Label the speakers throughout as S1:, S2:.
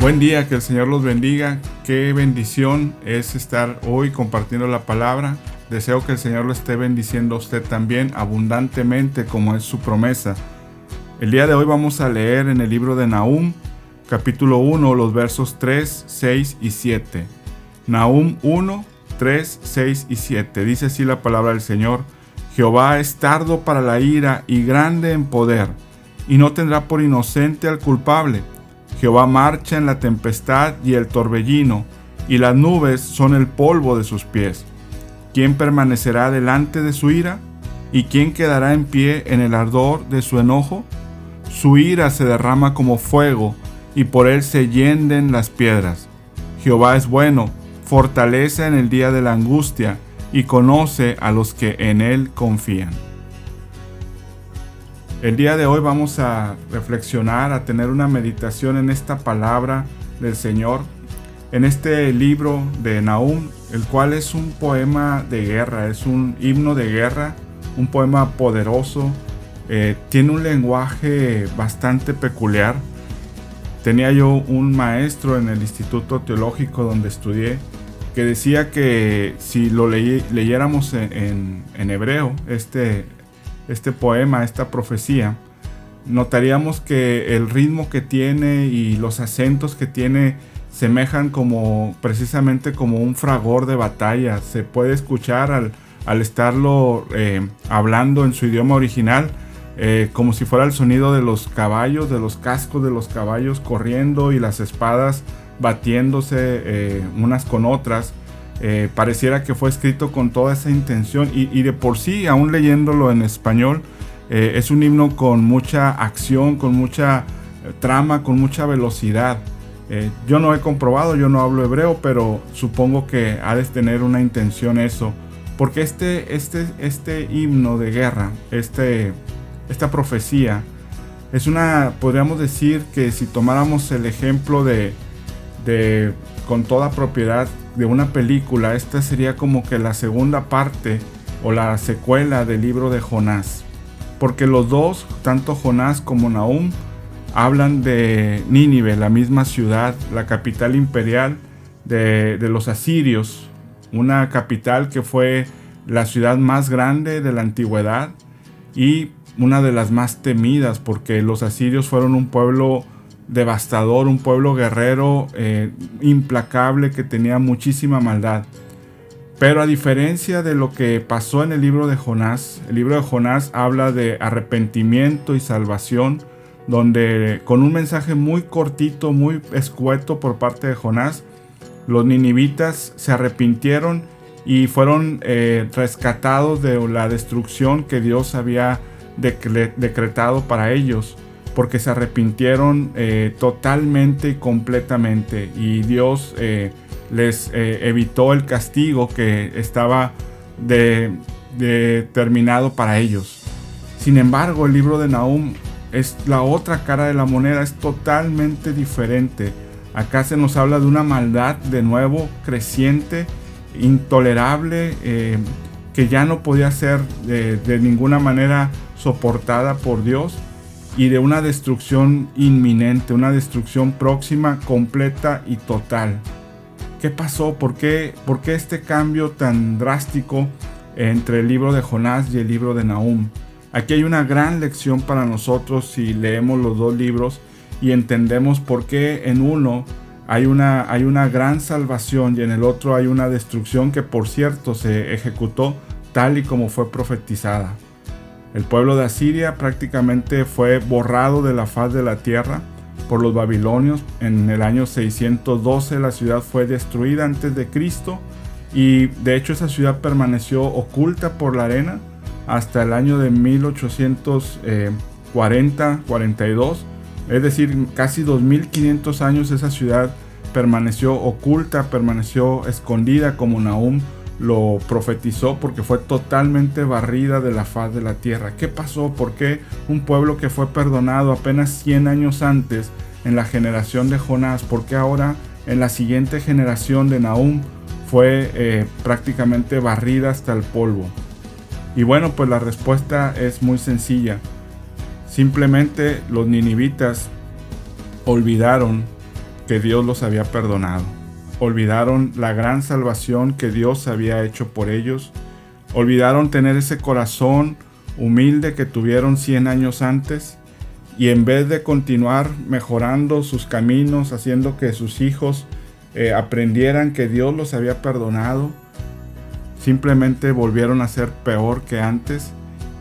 S1: Buen día, que el Señor los bendiga. Qué bendición es estar hoy compartiendo la palabra. Deseo que el Señor lo esté bendiciendo a usted también abundantemente, como es su promesa. El día de hoy vamos a leer en el libro de Nahum, capítulo 1, los versos 3, 6 y 7. Nahum 1, 3, 6 y 7. Dice así la palabra del Señor: Jehová es tardo para la ira y grande en poder, y no tendrá por inocente al culpable. Jehová marcha en la tempestad y el torbellino, y las nubes son el polvo de sus pies. ¿Quién permanecerá delante de su ira? ¿Y quién quedará en pie en el ardor de su enojo? Su ira se derrama como fuego, y por él se hienden las piedras. Jehová es bueno, fortalece en el día de la angustia, y conoce a los que en él confían. El día de hoy vamos a reflexionar, a tener una meditación en esta palabra del Señor, en este libro de Nahum, el cual es un poema de guerra, es un himno de guerra, un poema poderoso, tiene un lenguaje bastante peculiar. Tenía yo un maestro en el Instituto Teológico donde estudié, que decía que si lo leyéramos en hebreo, este poema, esta profecía, notaríamos que el ritmo que tiene y los acentos que tiene semejan precisamente como un fragor de batalla. Se puede escuchar al estarlo hablando en su idioma original, como si fuera el sonido de los caballos, de los cascos de los caballos corriendo y las espadas batiéndose unas con otras. Pareciera que fue escrito con toda esa intención y de por sí, aún leyéndolo en español, es un himno con mucha acción, con mucha trama, con mucha velocidad. Yo no he comprobado, yo no hablo hebreo, pero supongo que ha de tener una intención eso, porque este himno de guerra, esta profecía, podríamos decir que si tomáramos el ejemplo de con toda propiedad de una película, esta sería como que la segunda parte o la secuela del libro de Jonás, porque los dos, tanto Jonás como Nahum, hablan de Nínive, la misma ciudad, la capital imperial de los asirios, una capital que fue la ciudad más grande de la antigüedad y una de las más temidas, porque los asirios fueron un pueblo devastador, un pueblo guerrero implacable que tenía muchísima maldad. Pero a diferencia de lo que pasó en el libro de Jonás, el libro de Jonás habla de arrepentimiento y salvación, donde con un mensaje muy cortito, muy escueto por parte de Jonás, los ninivitas se arrepintieron y fueron rescatados de la destrucción que Dios había decretado para ellos, porque se arrepintieron totalmente y completamente, y Dios les evitó el castigo que estaba determinado para ellos. Sin embargo, el libro de Nahum es la otra cara de la moneda, es totalmente diferente. Acá se nos habla de una maldad de nuevo creciente, intolerable, que ya no podía ser de ninguna manera soportada por Dios, y de una destrucción inminente, una destrucción próxima, completa y total. ¿Qué pasó? ¿Por qué este cambio tan drástico entre el libro de Jonás y el libro de Nahum? Aquí hay una gran lección para nosotros si leemos los dos libros y entendemos por qué en uno hay una gran salvación y en el otro hay una destrucción que, por cierto, se ejecutó tal y como fue profetizada. El pueblo de Asiria prácticamente fue borrado de la faz de la tierra por los babilonios. En el año 612 la ciudad fue destruida antes de Cristo, y de hecho esa ciudad permaneció oculta por la arena hasta el año de 1840-42. Es decir, casi 2500 años esa ciudad permaneció oculta, permaneció escondida, como Nahum lo profetizó, porque fue totalmente barrida de la faz de la tierra. ¿Qué pasó? ¿Por qué un pueblo que fue perdonado apenas 100 años antes en la generación de Jonás, por qué ahora en la siguiente generación de Nahum fue prácticamente barrida hasta el polvo? Y bueno, pues la respuesta es muy sencilla. Simplemente los ninivitas olvidaron que Dios los había perdonado. Olvidaron la gran salvación que Dios había hecho por ellos. Olvidaron tener ese corazón humilde que tuvieron 100 años antes. Y en vez de continuar mejorando sus caminos, haciendo que sus hijos aprendieran que Dios los había perdonado, simplemente volvieron a ser peor que antes.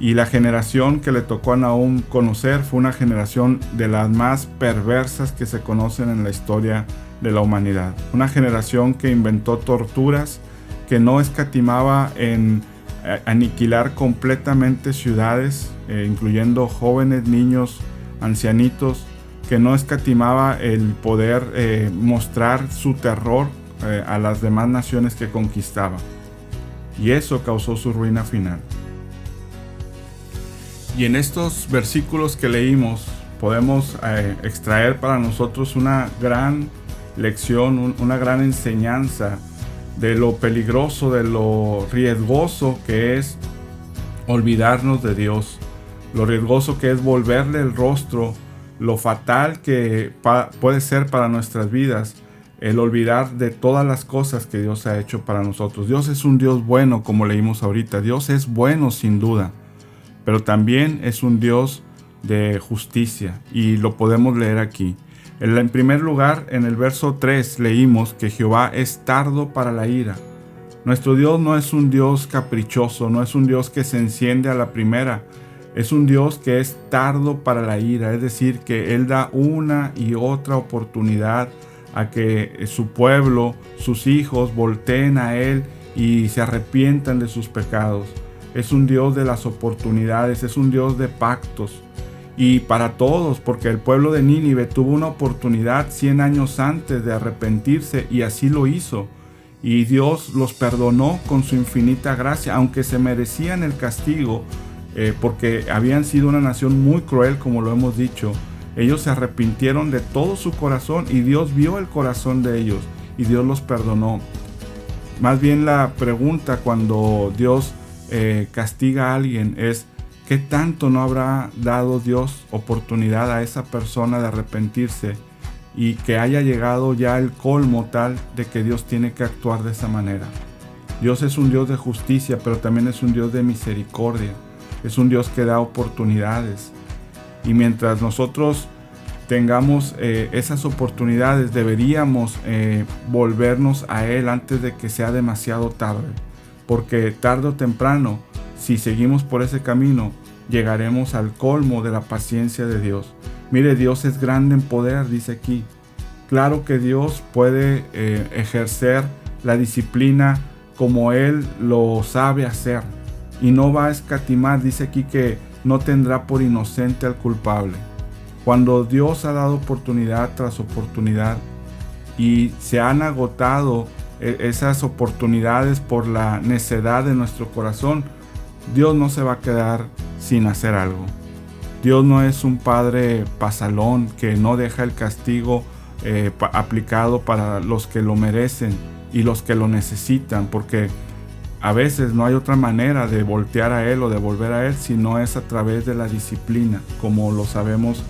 S1: Y la generación que le tocó a Nahum conocer fue una generación de las más perversas que se conocen en la historia de la humanidad. Una generación que inventó torturas, que no escatimaba en aniquilar completamente ciudades, incluyendo jóvenes, niños, ancianitos, que no escatimaba el poder mostrar su terror a las demás naciones que conquistaba. Y eso causó su ruina final. Y en estos versículos que leímos podemos extraer para nosotros una gran lección, una gran enseñanza de lo peligroso, de lo riesgoso que es olvidarnos de Dios, lo riesgoso que es volverle el rostro, lo fatal que puede ser para nuestras vidas el olvidar de todas las cosas que Dios ha hecho para nosotros. Dios es un Dios bueno, como leímos ahorita. Dios es bueno sin duda, pero también es un Dios de justicia, y lo podemos leer aquí. En primer lugar, en el verso 3 leímos que Jehová es tardo para la ira. Nuestro Dios no es un Dios caprichoso, no es un Dios que se enciende a la primera. Es un Dios que es tardo para la ira, es decir, que Él da una y otra oportunidad a que su pueblo, sus hijos, volteen a Él y se arrepientan de sus pecados. Es un Dios de las oportunidades, es un Dios de pactos. Y para todos, porque el pueblo de Nínive tuvo una oportunidad 100 años antes de arrepentirse y así lo hizo. Y Dios los perdonó con su infinita gracia, aunque se merecían el castigo, porque habían sido una nación muy cruel, como lo hemos dicho. Ellos se arrepintieron de todo su corazón y Dios vio el corazón de ellos y Dios los perdonó. Más bien la pregunta cuando Dios castiga a alguien es: ¿qué tanto no habrá dado Dios oportunidad a esa persona de arrepentirse y que haya llegado ya el colmo tal de que Dios tiene que actuar de esa manera? Dios es un Dios de justicia, pero también es un Dios de misericordia. Es un Dios que da oportunidades. Y mientras nosotros tengamos esas oportunidades, deberíamos volvernos a Él antes de que sea demasiado tarde. Porque tarde o temprano, si seguimos por ese camino, llegaremos al colmo de la paciencia de Dios. Mire, Dios es grande en poder, dice aquí. Claro que Dios puede ejercer la disciplina como Él lo sabe hacer. Y no va a escatimar, dice aquí que no tendrá por inocente al culpable. Cuando Dios ha dado oportunidad tras oportunidad y se han agotado esas oportunidades por la necedad de nuestro corazón, Dios no se va a quedar sin hacer algo. Dios no es un padre pasalón que no deja el castigo aplicado para los que lo merecen y los que lo necesitan, porque a veces no hay otra manera de voltear a Él o de volver a Él si no es a través de la disciplina, como lo sabemos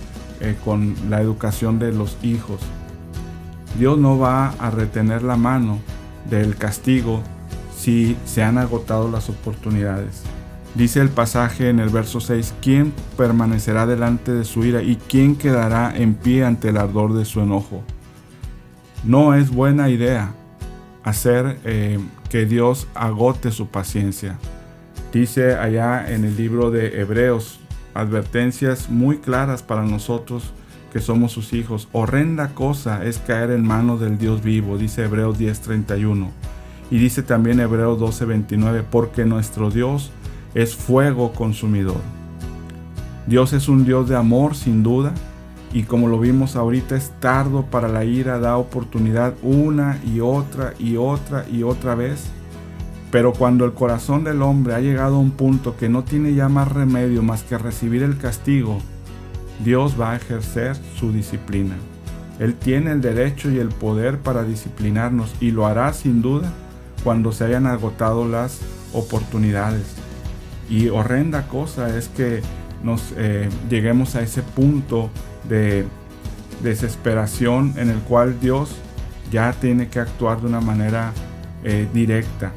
S1: con la educación de los hijos. Dios no va a retener la mano del castigo si se han agotado las oportunidades. Dice el pasaje en el verso 6: ¿quién permanecerá delante de su ira y quién quedará en pie ante el ardor de su enojo? No es buena idea hacer que Dios agote su paciencia. Dice allá en el libro de Hebreos advertencias muy claras para nosotros que somos sus hijos. Horrenda cosa es caer en manos del Dios vivo, dice Hebreos 10:31. Y dice también Hebreos 12:29, porque nuestro Dios es fuego consumidor. Dios es un Dios de amor sin duda, y como lo vimos ahorita, es tardo para la ira, da oportunidad una y otra y otra y otra vez. Pero cuando el corazón del hombre ha llegado a un punto que no tiene ya más remedio más que recibir el castigo, Dios va a ejercer su disciplina. Él tiene el derecho y el poder para disciplinarnos, y lo hará sin duda cuando se hayan agotado las oportunidades. Y horrenda cosa es que nos lleguemos a ese punto de desesperación en el cual Dios ya tiene que actuar de una manera directa.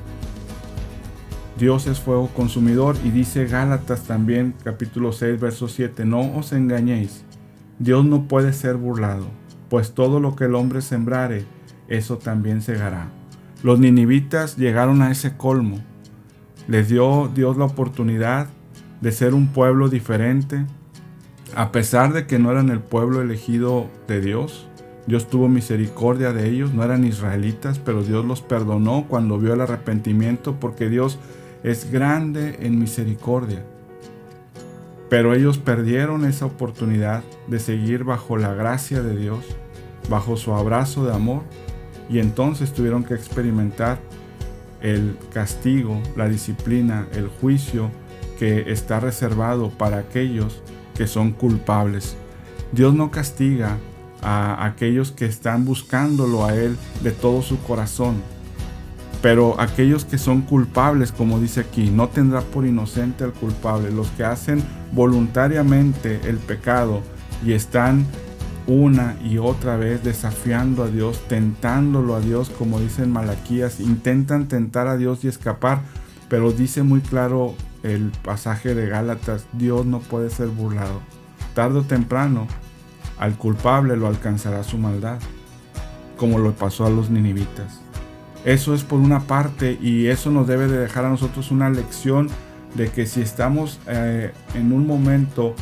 S1: Dios es fuego consumidor, y dice Gálatas también, capítulo 6, verso 7, no os engañéis, Dios no puede ser burlado, pues todo lo que el hombre sembrare, eso también segará. Los ninivitas llegaron a ese colmo. Les dio Dios la oportunidad de ser un pueblo diferente, a pesar de que no eran el pueblo elegido de Dios. Dios tuvo misericordia de ellos, no eran israelitas, pero Dios los perdonó cuando vio el arrepentimiento, porque Dios es grande en misericordia. Pero ellos perdieron esa oportunidad de seguir bajo la gracia de Dios, bajo su abrazo de amor, y entonces tuvieron que experimentar el castigo, la disciplina, el juicio que está reservado para aquellos que son culpables. Dios no castiga a aquellos que están buscándolo a Él de todo su corazón, pero aquellos que son culpables, como dice aquí, no tendrá por inocente al culpable. Los que hacen voluntariamente el pecado y están una y otra vez desafiando a Dios, tentándolo a Dios, como dice en Malaquías, intentan tentar a Dios y escapar, pero dice muy claro el pasaje de Gálatas, Dios no puede ser burlado. Tarde o temprano al culpable lo alcanzará su maldad, como lo pasó a los ninivitas. Eso es por una parte, y eso nos debe de dejar a nosotros una lección de que si estamos en un momento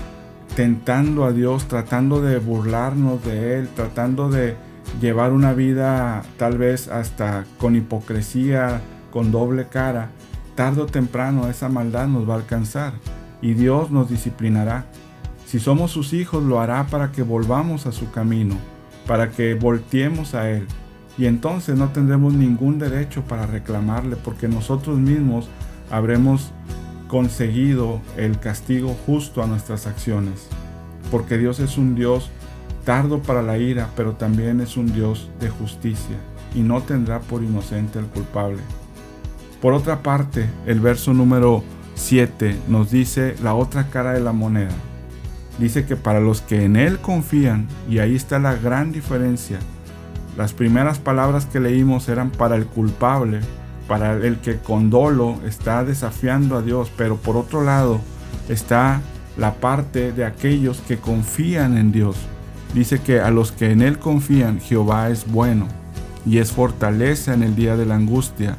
S1: tentando a Dios, tratando de burlarnos de Él, tratando de llevar una vida tal vez hasta con hipocresía, con doble cara, tarde o temprano esa maldad nos va a alcanzar y Dios nos disciplinará. Si somos sus hijos, lo hará para que volvamos a su camino, para que volteemos a Él. Y entonces no tendremos ningún derecho para reclamarle, porque nosotros mismos habremos conseguido el castigo justo a nuestras acciones. Porque Dios es un Dios tardo para la ira, pero también es un Dios de justicia, y no tendrá por inocente al culpable. Por otra parte, el verso número 7 nos dice la otra cara de la moneda. Dice que para los que en Él confían, y ahí está la gran diferencia. Las primeras palabras que leímos eran para el culpable, para el que con dolo está desafiando a Dios, pero por otro lado está la parte de aquellos que confían en Dios. Dice que a los que en Él confían, Jehová es bueno y es fortaleza en el día de la angustia,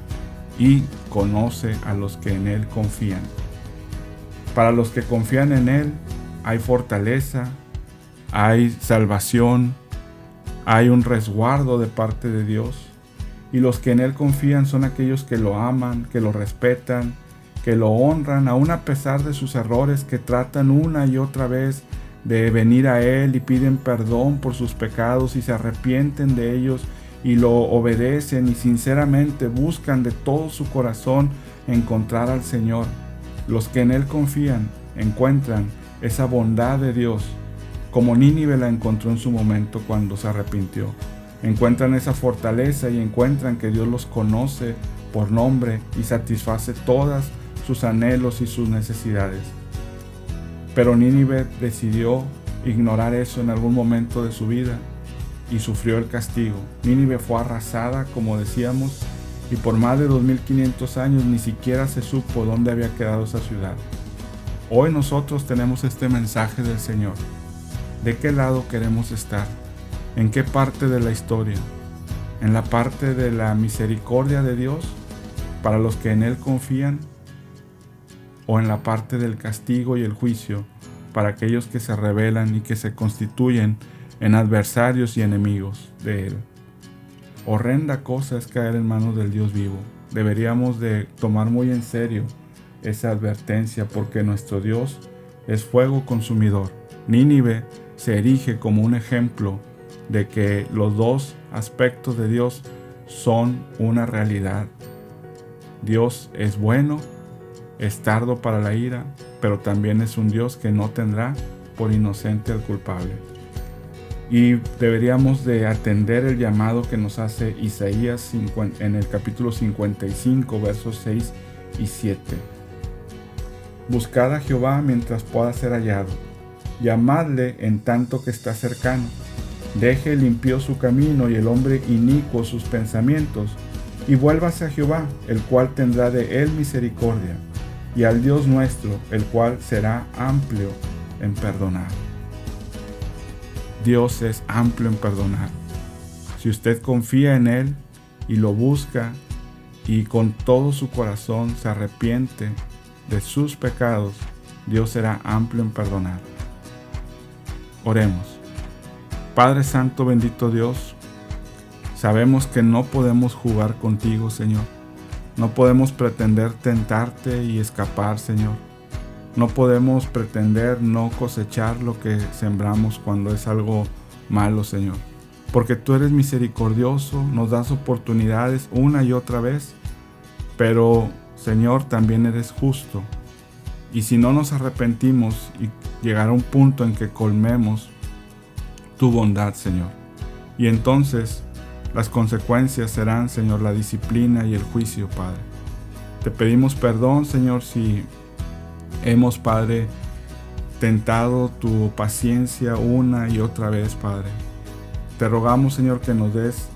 S1: y conoce a los que en Él confían. Para los que confían en Él hay fortaleza, hay salvación, hay un resguardo de parte de Dios, y los que en Él confían son aquellos que lo aman, que lo respetan, que lo honran, aun a pesar de sus errores, que tratan una y otra vez de venir a Él y piden perdón por sus pecados y se arrepienten de ellos y lo obedecen y sinceramente buscan de todo su corazón encontrar al Señor. Los que en Él confían encuentran esa bondad de Dios, como Nínive la encontró en su momento cuando se arrepintió. Encuentran esa fortaleza y encuentran que Dios los conoce por nombre y satisface todas sus anhelos y sus necesidades. Pero Nínive decidió ignorar eso en algún momento de su vida y sufrió el castigo. Nínive fue arrasada, como decíamos, y por más de 2500 años ni siquiera se supo dónde había quedado esa ciudad. Hoy nosotros tenemos este mensaje del Señor. ¿De qué lado queremos estar? ¿En qué parte de la historia? ¿En la parte de la misericordia de Dios para los que en Él confían? ¿O en la parte del castigo y el juicio para aquellos que se rebelan y que se constituyen en adversarios y enemigos de Él? Horrenda cosa es caer en manos del Dios vivo. Deberíamos de tomar muy en serio esa advertencia, porque nuestro Dios es fuego consumidor. Nínive se erige como un ejemplo de que los dos aspectos de Dios son una realidad. Dios es bueno, es tardo para la ira, pero también es un Dios que no tendrá por inocente al culpable. Y deberíamos de atender el llamado que nos hace Isaías en el capítulo 55, versos 6 y 7. Buscad a Jehová mientras pueda ser hallado, llamadle en tanto que está cercano. Deje el impío su camino y el hombre inicuo sus pensamientos, y vuélvase a Jehová, el cual tendrá de él misericordia, y al Dios nuestro, el cual será amplio en perdonar. Dios es amplio en perdonar. Si usted confía en Él y lo busca y con todo su corazón se arrepiente de sus pecados, Dios será amplio en perdonar. Oremos. Padre Santo, bendito Dios, sabemos que no podemos jugar contigo, Señor. No podemos pretender tentarte y escapar, Señor. No podemos pretender no cosechar lo que sembramos cuando es algo malo, Señor. Porque tú eres misericordioso, nos das oportunidades una y otra vez, pero, Señor, también eres justo. Y si no nos arrepentimos y llegará un punto en que colmemos tu bondad, Señor. Y entonces las consecuencias serán, Señor, la disciplina y el juicio, Padre. Te pedimos perdón, Señor, si hemos, Padre, tentado tu paciencia una y otra vez, Padre. Te rogamos, Señor, que nos des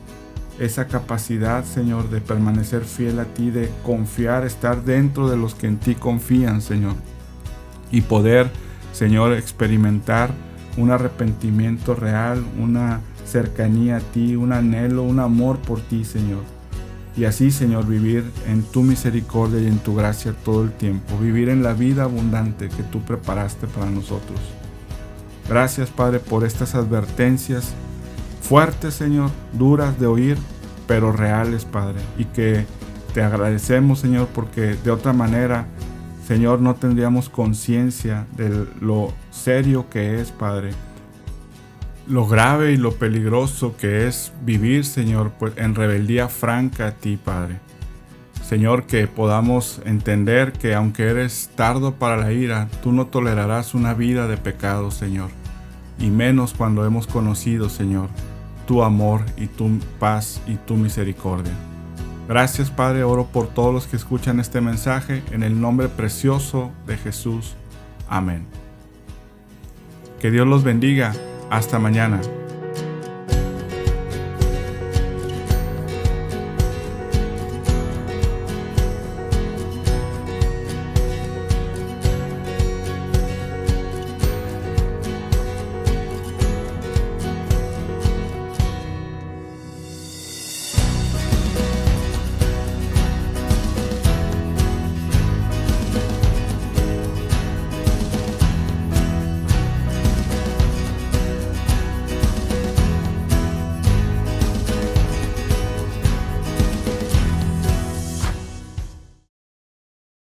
S1: esa capacidad, Señor, de permanecer fiel a ti, de confiar, estar dentro de los que en ti confían, Señor, y poder, Señor, experimentar un arrepentimiento real, una cercanía a ti, un anhelo, un amor por ti, Señor. Y así, Señor, vivir en tu misericordia y en tu gracia todo el tiempo, vivir en la vida abundante que tú preparaste para nosotros. Gracias, Padre, por estas advertencias fuertes, Señor, duras de oír, pero reales, Padre, y que te agradecemos, Señor, porque de otra manera, Señor, no tendríamos conciencia de lo serio que es, Padre, lo grave y lo peligroso que es vivir, Señor, pues en rebeldía franca a ti, Padre. Señor, que podamos entender que aunque eres tardo para la ira, tú no tolerarás una vida de pecado, Señor, y menos cuando hemos conocido, Señor, tu amor y tu paz y tu misericordia. Gracias, Padre, oro por todos los que escuchan este mensaje, en el nombre precioso de Jesús. Amén. Que Dios los bendiga. Hasta mañana.